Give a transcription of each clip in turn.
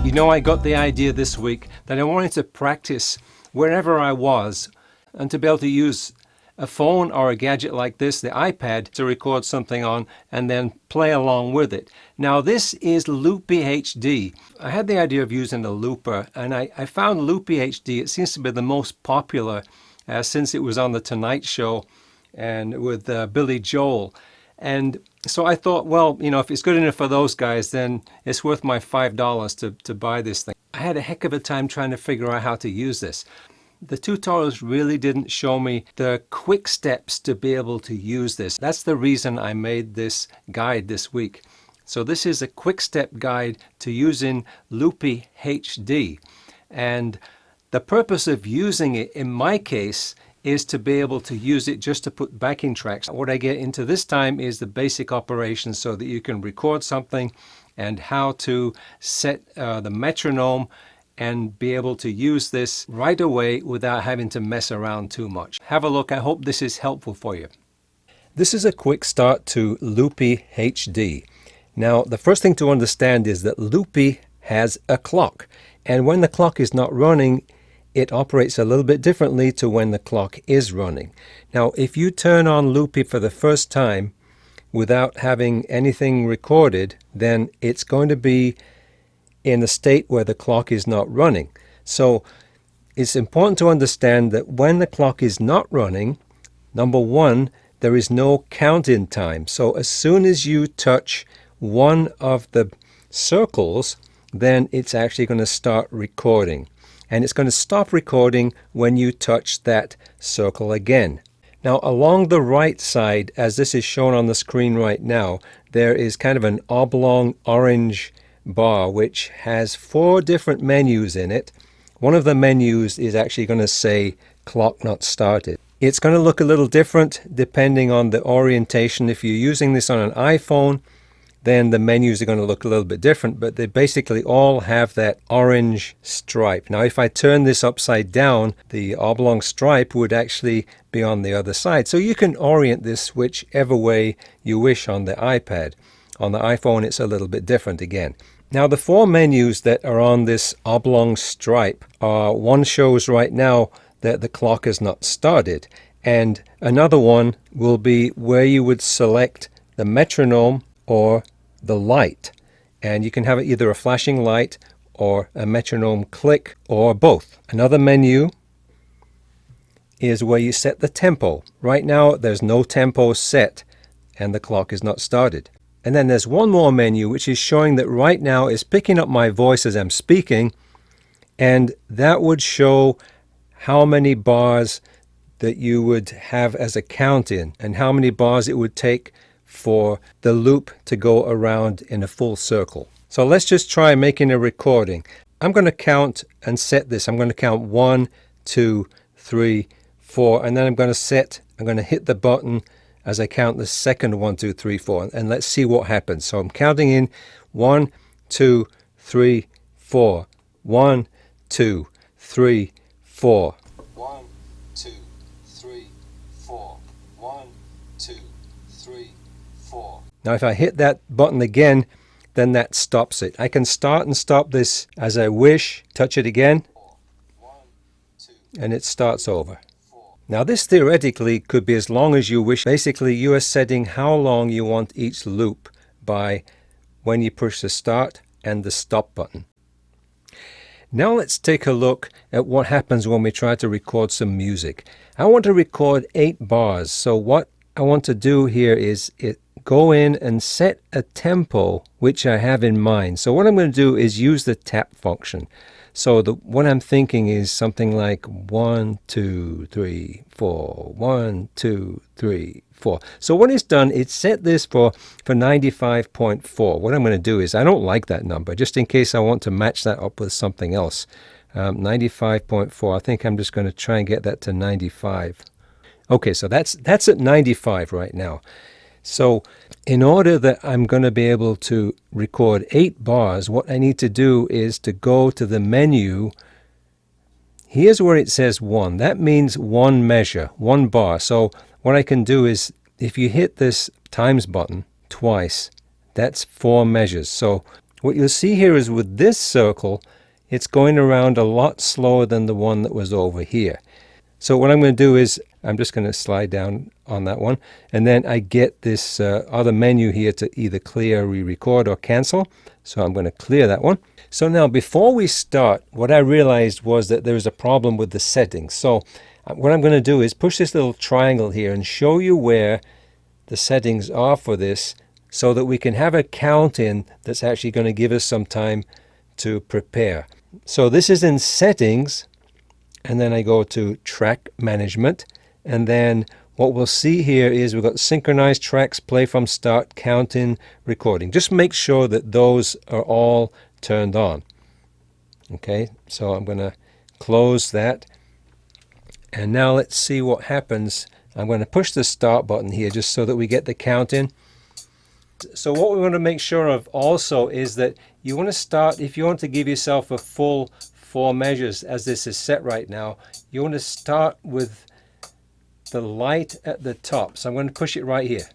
You know, I got the idea this week that I wanted to practice wherever I was and to be able to use a phone or a gadget like this, the iPad, to record something on and then play along with it. Now this is Loopie HD. I had the idea of using a looper, and I found Loopie HD. It seems to be the most popular since it was on the Tonight Show and with Billy Joel. And so I thought, well, you know, if it's good enough for those guys, then it's worth my $5 to buy this thing. I had a heck of a time trying to figure out how to use this. The tutorials really didn't show me the quick steps to be able to use this. That's the reason I made this guide this week. So this is a quick step guide to using Loopie HD. And the purpose of using it, in my case, is to be able to use it just to put backing tracks. What I get into this time is the basic operations so that you can record something and how to set the metronome and be able to use this right away without having to mess around too much. Have a look. I hope this is helpful for you. This is a quick start to Loopie HD. Now, the first thing to understand is that Loopie has a clock, and when the clock is not running, it operates a little bit differently to when the clock is running. Now, if you turn on Loopie for the first time without having anything recorded, then it's going to be in a state where the clock is not running. So it's important to understand that when the clock is not running, number one, there is no count-in time. So as soon as you touch one of the circles, then it's actually going to start recording. And it's going to stop recording when you touch that circle again. Now, along the right side, as this is shown on the screen right now, there is kind of an oblong orange bar which has 4 different menus in it. One of the menus is actually going to say clock not started. It's going to look a little different depending on the orientation. If you're using this on an iPhone, then the menus are going to look a little bit different, but they basically all have that orange stripe. Now, if I turn this upside down, the oblong stripe would actually be on the other side. So you can orient this whichever way you wish on the iPad. On the iPhone, it's a little bit different again. Now, the 4 menus that are on this oblong stripe are, one shows right now that the clock is not started, and another one will be where you would select the metronome or the light. And you can have either a flashing light or a metronome click or both. Another menu is where you set the tempo. Right now, there's no tempo set and the clock is not started. And then there's one more menu which is showing that right now is picking up my voice as I'm speaking, and that would show how many bars that you would have as a count in and how many bars it would take for the loop to go around in a full circle. So let's just try making a recording. I'm going to count and set this. I'm going to count 1, 2, 3, 4, and then I'm going to hit the button as I count the second 1, 2, 3, 4, and let's see what happens. So I'm counting in 1, 2, 3, 4, 1, 2, 3, 4. 1, 2, 3, 4. 1, 2, 3, 4. Now if I hit that button again, then that stops it. I can start and stop this as I wish. Touch it again, 1, 2, and it starts over. Now this theoretically could be as long as you wish. Basically you are setting how long you want each loop by when you push the start and the stop button. Now let's take a look at what happens when we try to record some music. I want to record 8 bars. So what I want to do here is go in and set a tempo which I have in mind. So what I'm going to do is use the tap function. So what I'm thinking is something like 1, 2, 3, 4, 1, 2, 3, 4. So when it's done, it's set this for 95.4. What I'm going to do is, I don't like that number, just in case I want to match that up with something else. 95.4. I think I'm just going to try and get that to 95. Okay, so that's at 95 right now. So in order that I'm going to be able to record 8 bars, what I need to do is to go to the menu. Here's where it says 1. That means 1 measure, 1 bar. So what I can do is, if you hit this times button twice, that's 4 measures. So What you'll see here is with this circle, it's going around a lot slower than the one that was over here. So what I'm going to do is I'm just going to slide down on that one, and then I get this other menu here to either clear, re-record, or cancel. So I'm going to clear that one. So now before we start, what I realized was that there was a problem with the settings. So what I'm going to do is push this little triangle here and show you where the settings are for this, so that we can have a count in that's actually going to give us some time to prepare. So this is in settings, and then I go to track management, and then what we'll see here is we've got synchronized tracks, play from start, counting, recording. Just make sure that those are all turned on. Okay, so I'm going to close that, and now let's see what happens. I'm going to push the start button here just so that we get the count in. So what we want to make sure of also is that you want to start, if you want to give yourself a full 4 measures as this is set right now, you want to start with the light at the top. So I'm going to push it right here.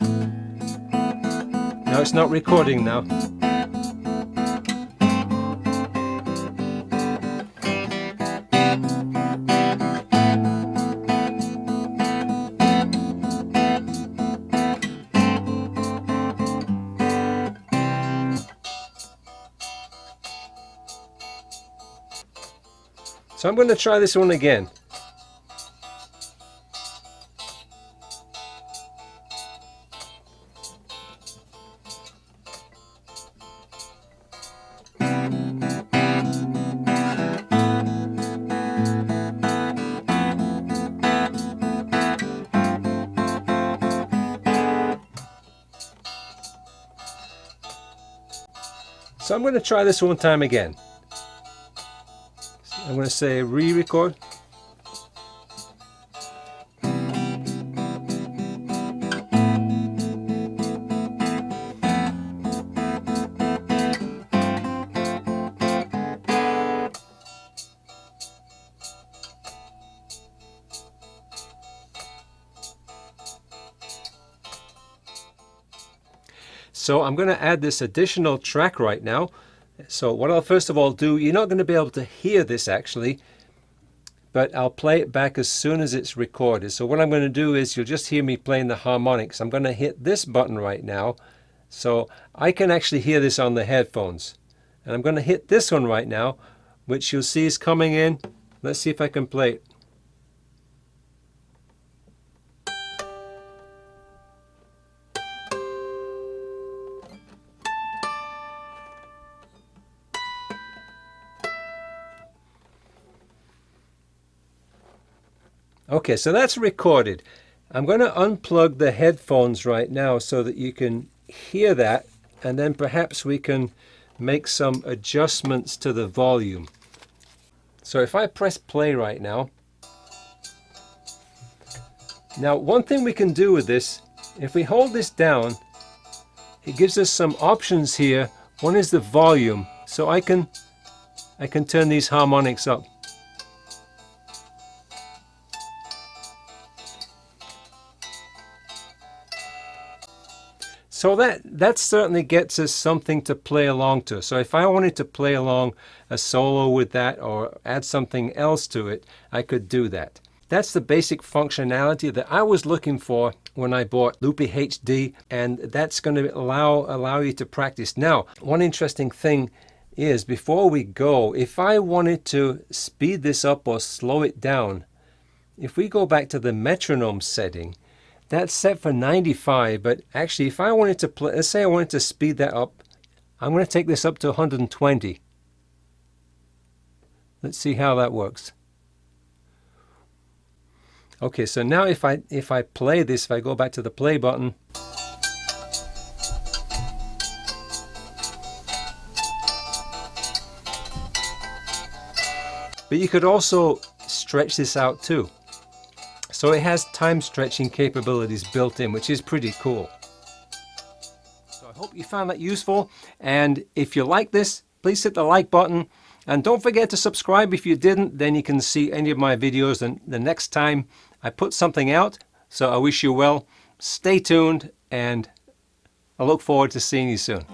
Now it's not recording now. So I'm going to try this one again. So I'm going to try this one time again. I'm going to say re-record. So I'm going to add this additional track right now. So what I'll first of all do, you're not going to be able to hear this actually, but I'll play it back as soon as it's recorded. So what I'm going to do is you'll just hear me playing the harmonics. I'm going to hit this button right now so I can actually hear this on the headphones. And I'm going to hit this one right now, which you'll see is coming in. Let's see if I can play it. Okay, so that's recorded. I'm going to unplug the headphones right now so that you can hear that, and then perhaps we can make some adjustments to the volume. So if I press play right now, one thing we can do with this, if we hold this down, it gives us some options here. One is the volume, so I can turn these harmonics up. So that certainly gets us something to play along to. So if I wanted to play along a solo with that or add something else to it, I could do that. That's the basic functionality that I was looking for when I bought Loopie HD, and that's going to allow you to practice. Now, one interesting thing is, before we go, if I wanted to speed this up or slow it down, if we go back to the metronome setting, that's set for 95, but actually if I wanted to play, let's say I wanted to speed that up, I'm going to take this up to 120. Let's see how that works. Okay, so now if I play this, if I go back to the play button, but you could also stretch this out too. So it has time stretching capabilities built in, which is pretty cool. So I hope you found that useful, and if you like this, please hit the like button, and don't forget to subscribe if you didn't. Then you can see any of my videos and the next time I put something out. So I wish you well, stay tuned, and I look forward to seeing you soon.